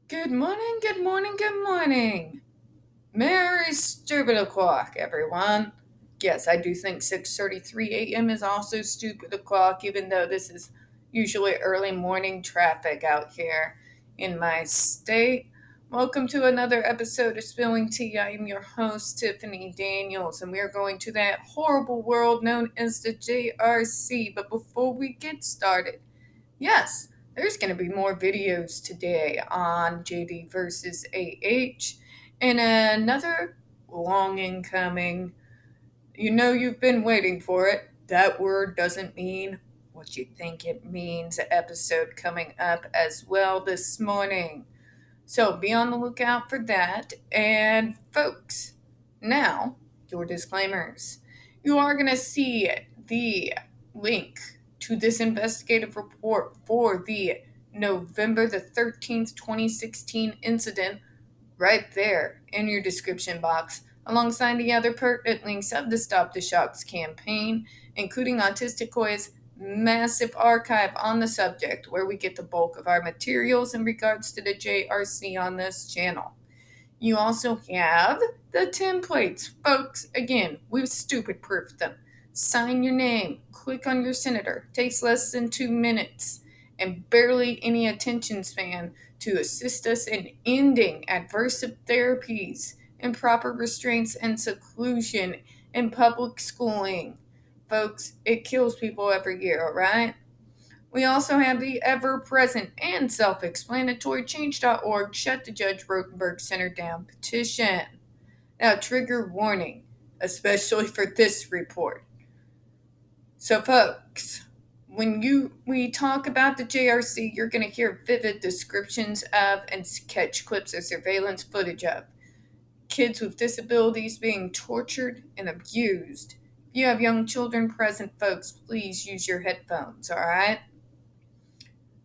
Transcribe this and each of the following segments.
Good morning, good morning, good morning. Merry stupid o'clock, everyone. Yes, I do think 6:33 a.m. is also stupid o'clock, even though this is usually early morning traffic out here in my state. Welcome to another episode of Spilling Tea. I am your host, Tiffany Daniels, and we are going to that horrible world known as the JRC. But before we get started, yes, there's going to be more videos today on JD versus AH and another long incoming. You know you've been waiting for it. That word doesn't mean what you think it means. Episode coming up as well this morning. So be on the lookout for that. And folks, now your disclaimers. You are going to see the link to this investigative report for the November the 13th, 2016 incident right there in your description box, alongside the other pertinent links of the Stop the Shocks campaign, including Autistic Koya's massive archive on the subject, where we get the bulk of our materials in regards to the JRC on this channel. You also have the templates. Folks, again, we've stupid proofed them. Sign your name, click on your senator, takes less than 2 minutes, and barely any attention span to assist us in ending adversive therapies, improper restraints, and seclusion in public schooling. Folks, it kills people every year, alright? We also have the ever-present and self-explanatory Change.org Shut the Judge Rotenberg Center Down petition. Now, trigger warning, especially for this report. So, folks, when we talk about the JRC, you're going to hear vivid descriptions of and catch clips of surveillance footage of kids with disabilities being tortured and abused. If you have young children present, folks, please use your headphones, all right?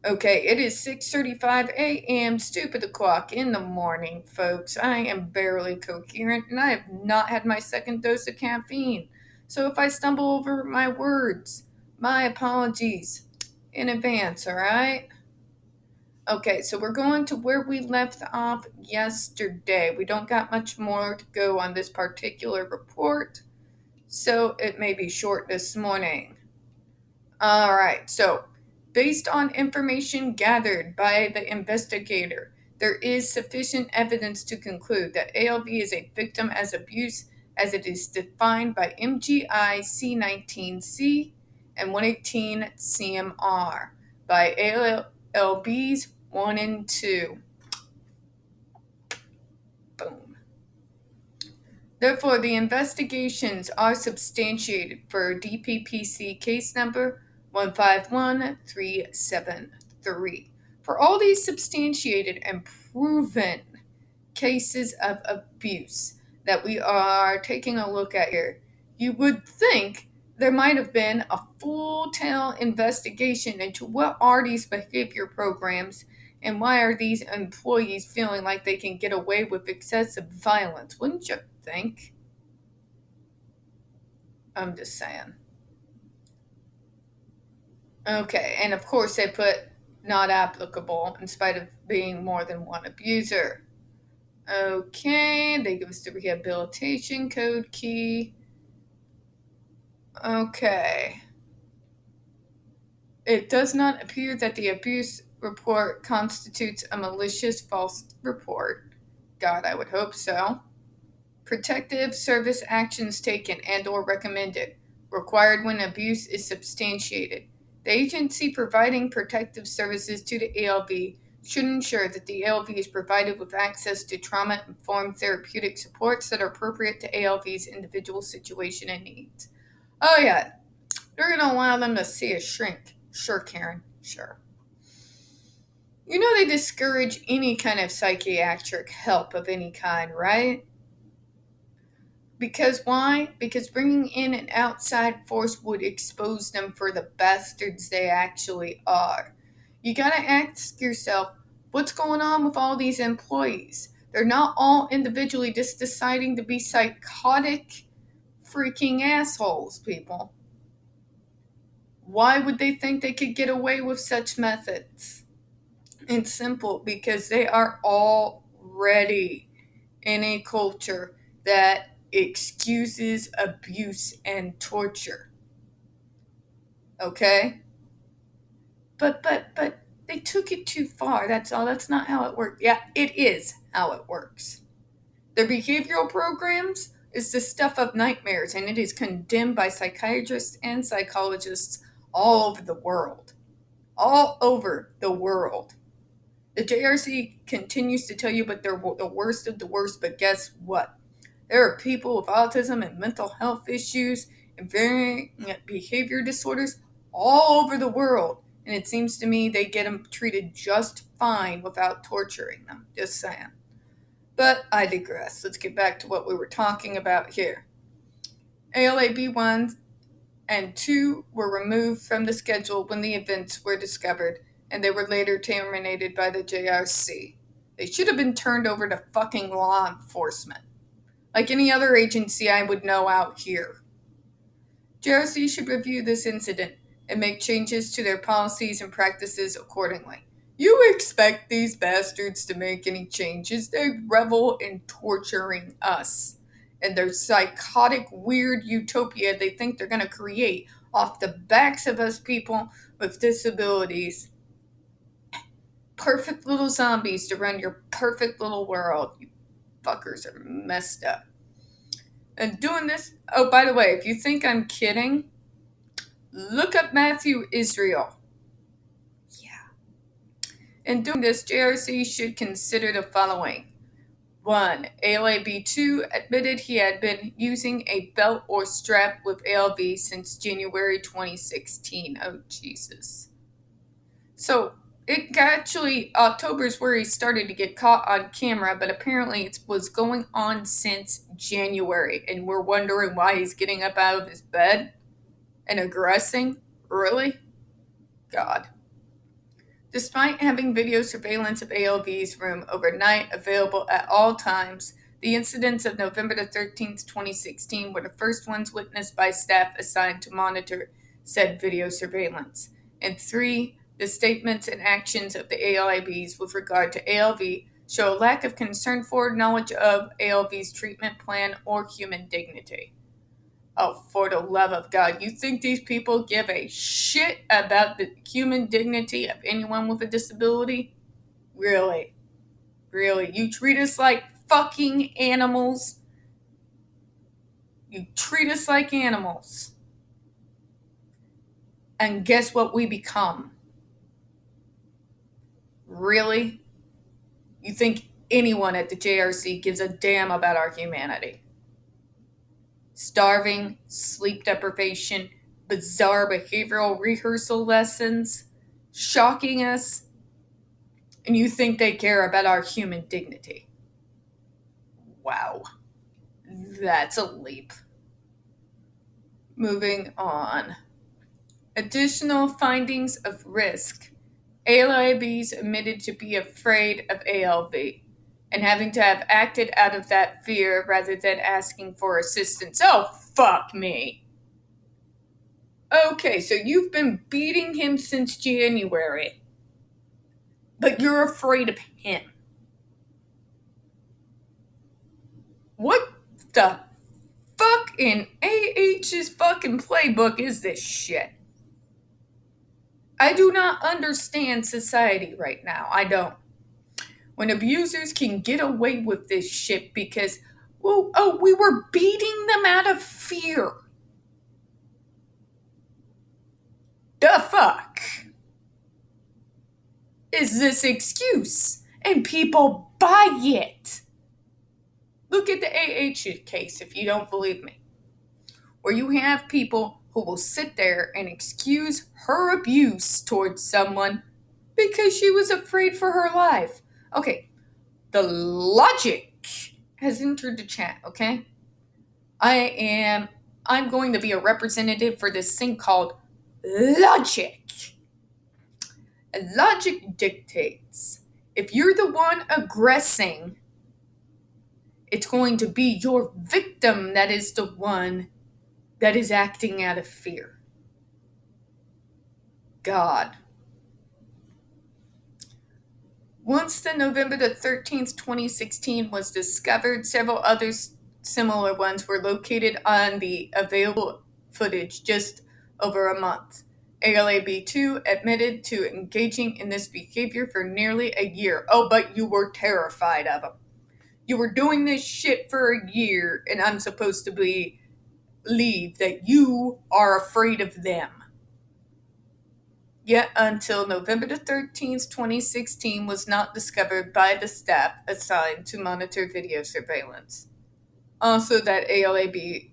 Okay, it is 6:35 a.m. stupid o'clock in the morning, folks. I am barely coherent and I have not had my second dose of caffeine. So if I stumble over my words, my apologies in advance, all right? Okay, so we're going to where we left off yesterday. We don't got much more to go on this particular report, so it may be short this morning. All right, so based on information gathered by the investigator, there is sufficient evidence to conclude that ALV is a victim as abuse as it is defined by MGI C19C and 118 CMR by ALBs 1 and 2. Boom. Therefore, the investigations are substantiated for DPPC case number 151373. For all these substantiated and proven cases of abuse that we are taking a look at here, you would think there might have been a full-tail investigation into what are these behavior programs and why are these employees feeling like they can get away with excessive violence, wouldn't you think? I'm just saying. Okay, and of course they put not applicable in spite of being more than one abuser. Okay, they give us the rehabilitation code key. Okay. It does not appear that the abuse report constitutes a malicious false report. God, I would hope so. Protective service actions taken and or recommended, required when abuse is substantiated. The agency providing protective services to the ALV should ensure that the ALV is provided with access to trauma-informed therapeutic supports that are appropriate to ALV's individual situation and needs. Oh yeah, they're going to allow them to see a shrink. Sure, Karen, sure. You know they discourage any kind of psychiatric help of any kind, right? Because why? Because bringing in an outside force would expose them for the bastards they actually are. You gotta ask yourself, what's going on with all these employees? They're not all individually just deciding to be psychotic freaking assholes, people. Why would they think they could get away with such methods? It's simple because they are already in a culture that excuses abuse and torture. Okay? But they took it too far. That's all. That's not how it works. Yeah, it is how it works. Their behavioral programs is the stuff of nightmares, and it is condemned by psychiatrists and psychologists all over the world. All over the world. The JRC continues to tell you, but they're the worst of the worst. But guess what? There are people with autism and mental health issues and varying behavior disorders all over the world. And it seems to me they get them treated just fine without torturing them. Just saying. But I digress. Let's get back to what we were talking about here. ALAB 1 and 2 were removed from the schedule when the events were discovered, and they were later terminated by the JRC. They should have been turned over to fucking law enforcement. Like any other agency I would know out here. JRC should review this incident and make changes to their policies and practices accordingly. You expect these bastards to make any changes? They revel in torturing us. And their psychotic, weird utopia they think they're going to create off the backs of us people with disabilities. Perfect little zombies to run your perfect little world. You fuckers are messed up. And doing this, oh, by the way, if you think I'm kidding, look up Matthew Israel. Yeah. In doing this, JRC should consider the following. 1. ALAB2 admitted he had been using a belt or strap with ALV since January 2016. Oh, Jesus. So, it actually, October is where he started to get caught on camera, but apparently it was going on since January, and we're wondering why he's getting up out of his bed and aggressing? Really? God. Despite having video surveillance of ALV's room overnight available at all times, the incidents of November the 13th, 2016 were the first ones witnessed by staff assigned to monitor said video surveillance. And 3, the statements and actions of the ALIBs with regard to ALV show a lack of concern for, knowledge of ALV's treatment plan, or human dignity. Oh, for the love of God, you think these people give a shit about the human dignity of anyone with a disability? Really? Really? You treat us like fucking animals? You treat us like animals. And guess what we become? Really? You think anyone at the JRC gives a damn about our humanity? Starving, sleep deprivation, bizarre behavioral rehearsal lessons, shocking us, and you think they care about our human dignity. Wow. That's a leap. Moving on. Additional findings of risk. ALIBs admitted to be afraid of ALV and having to have acted out of that fear rather than asking for assistance. Oh, fuck me. Okay, so you've been beating him since January, but you're afraid of him. What the fuck in AH's fucking playbook is this shit? I do not understand society right now. I don't. When abusers can get away with this shit because, well, oh, we were beating them out of fear. The fuck is this excuse? And people buy it. Look at the AH case if you don't believe me. Where you have people who will sit there and excuse her abuse towards someone because she was afraid for her life. Okay, the logic has entered the chat, okay? I'm going to be a representative for this thing called logic. Logic dictates if you're the one aggressing, it's going to be your victim that is the one that is acting out of fear. God. Once the November the 13th, 2016 was discovered, several other similar ones were located on the available footage just over a month. ALAB2 admitted to engaging in this behavior for nearly a year. Oh, but you were terrified of him. You were doing this shit for a year, and I'm supposed to believe that you are afraid of them. Yet until November the 13th, 2016 was not discovered by the staff assigned to monitor video surveillance. Also, that ALAB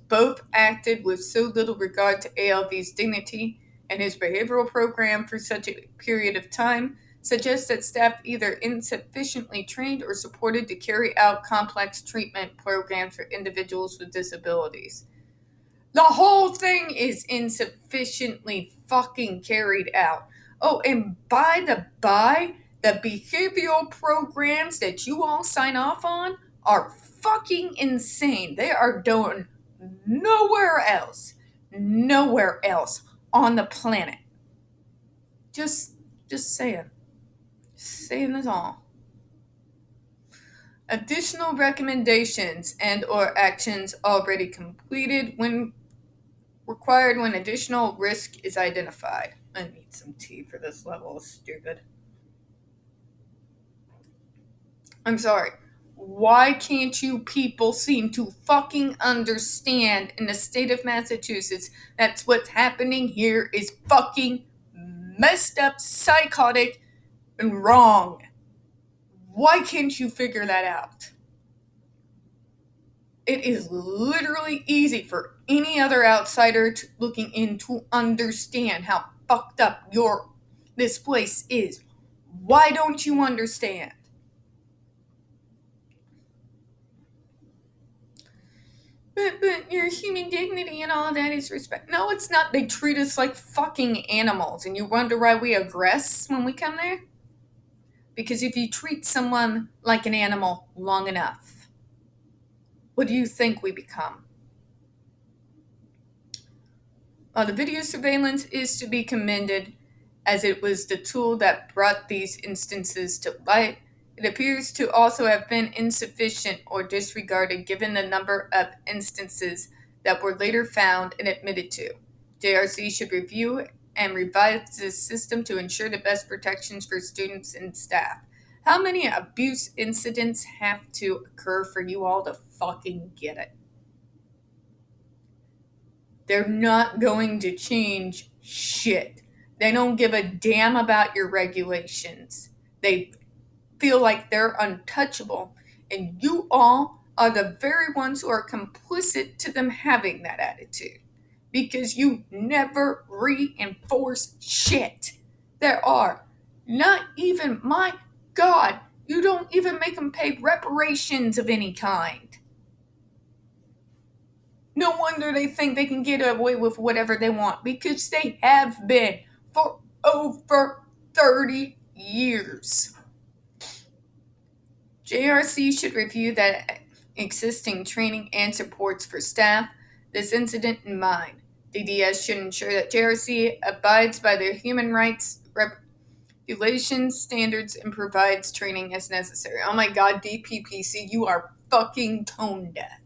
both acted with so little regard to ALV's dignity and his behavioral program for such a period of time suggests that staff either insufficiently trained or supported to carry out complex treatment programs for individuals with disabilities. The whole thing is insufficiently fucking carried out. Oh, and by the by, the behavioral programs that you all sign off on are fucking insane. They are done nowhere else on the planet. Just saying. Saying this all. Additional recommendations and or actions already completed when required when additional risk is identified. I need some tea for this level of stupid. I'm sorry. Why can't you people seem to fucking understand in the state of Massachusetts that's what's happening here is fucking messed up, psychotic, and wrong? Why can't you figure that out? It is literally easy for any other outsider looking in to understand how fucked up this place is. Why don't you understand? But your human dignity and all of that is respect. No, it's not. They treat us like fucking animals, and you wonder why we aggress when we come there? Because if you treat someone like an animal long enough, what do you think we become? While the video surveillance is to be commended, as it was the tool that brought these instances to light, it appears to also have been insufficient or disregarded given the number of instances that were later found and admitted to. JRC should review and revise this system to ensure the best protections for students and staff. How many abuse incidents have to occur for you all to fucking get it? They're not going to change shit. They don't give a damn about your regulations. They feel like they're untouchable, and you all are the very ones who are complicit to them having that attitude because you never reinforce shit. There are not even, my God, you don't even make them pay reparations of any kind. No wonder they think they can get away with whatever they want because they have been for over 30 years. JRC should review that existing training and supports for staff, this incident in mind. DDS should ensure that JRC abides by their human rights regulations, standards, and provides training as necessary. Oh my God, DPPC, you are fucking tone deaf.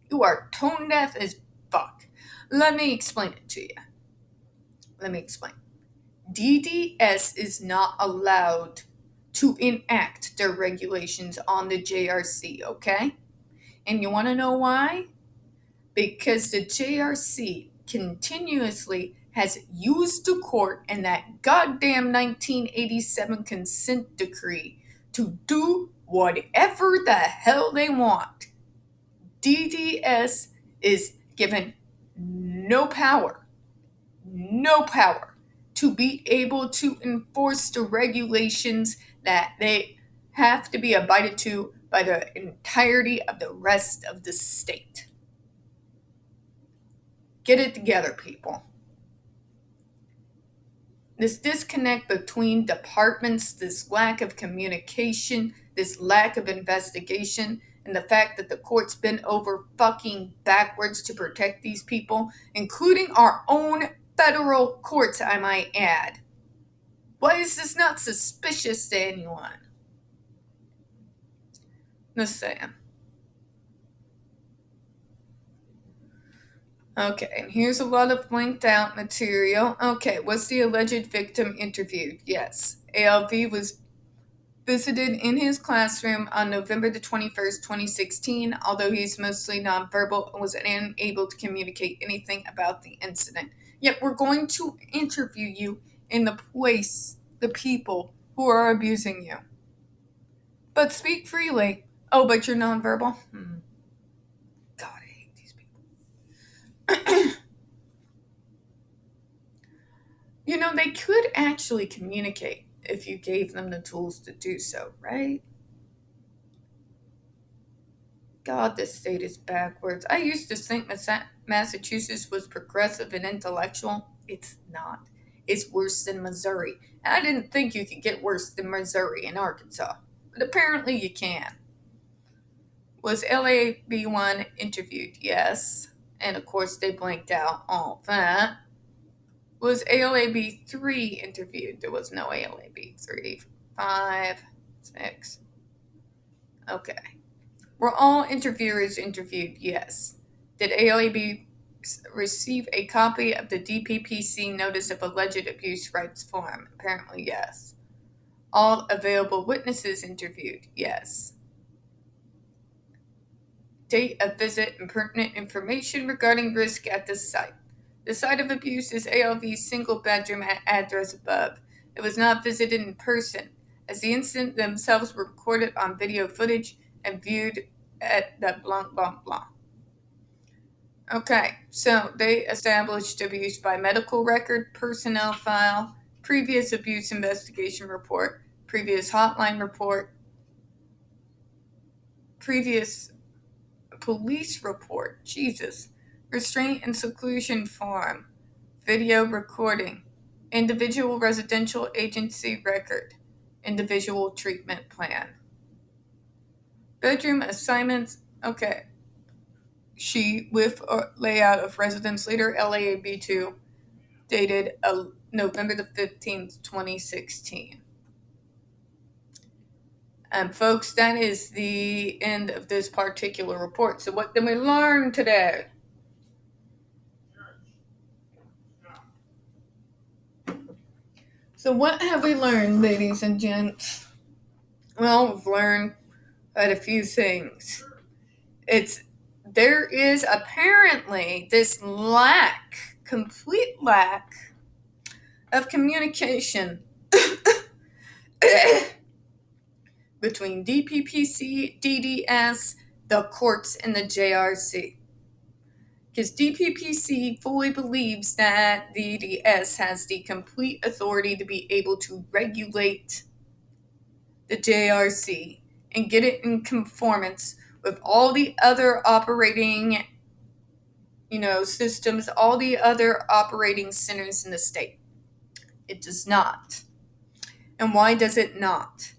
You are tone deaf as fuck. Let me explain it to you. Let me explain. DDS is not allowed to enact their regulations on the JRC, okay? And you want to know why? Because the JRC continuously has used the court and that goddamn 1987 consent decree to do whatever the hell they want. DDS is given no power to be able to enforce the regulations that they have to be abided to by the entirety of the rest of the state. Get it together, people. This disconnect between departments, this lack of communication, this lack of investigation, and the fact that the court's bent over fucking backwards to protect these people, including our own federal courts, I might add. Why is this not suspicious to anyone? Just saying. Okay, and here's a lot of blanked out material. Okay, was the alleged victim interviewed? Yes. ALV was visited in his classroom on November the 21st, 2016, although he's mostly nonverbal and was unable to communicate anything about the incident. Yet we're going to interview you in the place, the people who are abusing you. But speak freely. Oh, but you're nonverbal? God, I hate these people. You know, they could actually communicate if you gave them the tools to do so, right? God, this state is backwards. I used to think Massachusetts was progressive and intellectual. It's not. It's worse than Missouri. And I didn't think you could get worse than Missouri and Arkansas. But apparently you can. Was LAB1 interviewed? Yes. And of course they blanked out all that. Was ALAB3 interviewed? There was no ALAB3. 5, 6. Okay. Were all interviewers interviewed? Yes. Did ALAB receive a copy of the DPPC Notice of Alleged Abuse Rights form? Apparently, yes. All available witnesses interviewed? Yes. Date of visit and pertinent information regarding risk at the site. The site of abuse is ALV's single bedroom address above. It was not visited in person, as the incident themselves were recorded on video footage and viewed at the blank, blank, blank. Okay, so they established abuse by medical record, personnel file, previous abuse investigation report, previous hotline report, previous police report, Jesus, restraint and seclusion form, video recording, individual residential agency record, individual treatment plan. Bedroom assignments, okay. Sheet with layout of residence leader LAAB2, dated November the 15th, 2016. And folks, that is the end of this particular report. So what did we learn today? So what have we learned, ladies and gents? Well, we've learned quite a few things. There is apparently this complete lack of communication between DPPC, DDS, the courts, and the JRC. Because DPPC fully believes that the DDS has the complete authority to be able to regulate the JRC and get it in conformance with all the other operating, systems, all the other operating centers in the state. It does not. And why does it not?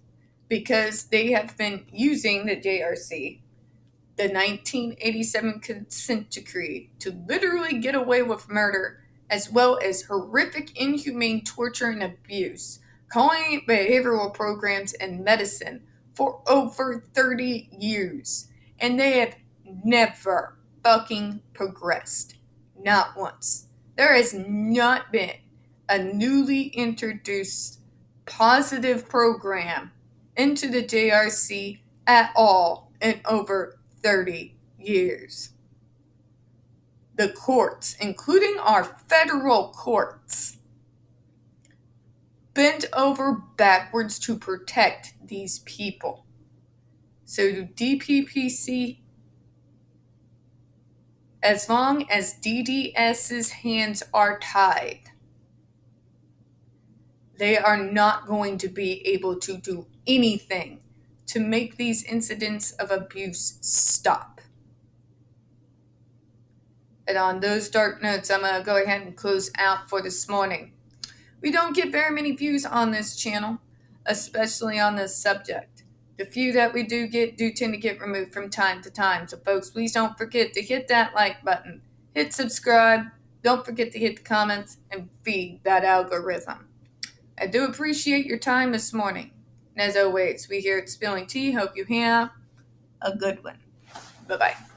Because they have been using the JRC, the 1987 consent decree, to literally get away with murder, as well as horrific, inhumane torture and abuse, calling it behavioral programs and medicine for over 30 years. And they have never fucking progressed. Not once. There has not been a newly introduced positive program into the JRC at all in over 30 years. The courts, including our federal courts, bent over backwards to protect these people. So the DPPC, as long as DDS's hands are tied, they are not going to be able to do anything to make these incidents of abuse stop. And on those dark notes, I'm going to go ahead and close out for this morning. We don't get very many views on this channel, especially on this subject. The few that we do get do tend to get removed from time to time. So folks, please don't forget to hit that like button, hit subscribe, don't forget to hit the comments, and feed that algorithm. I do appreciate your time this morning. And as always, we here at Spilling Tea hope you have a good one. Bye-bye.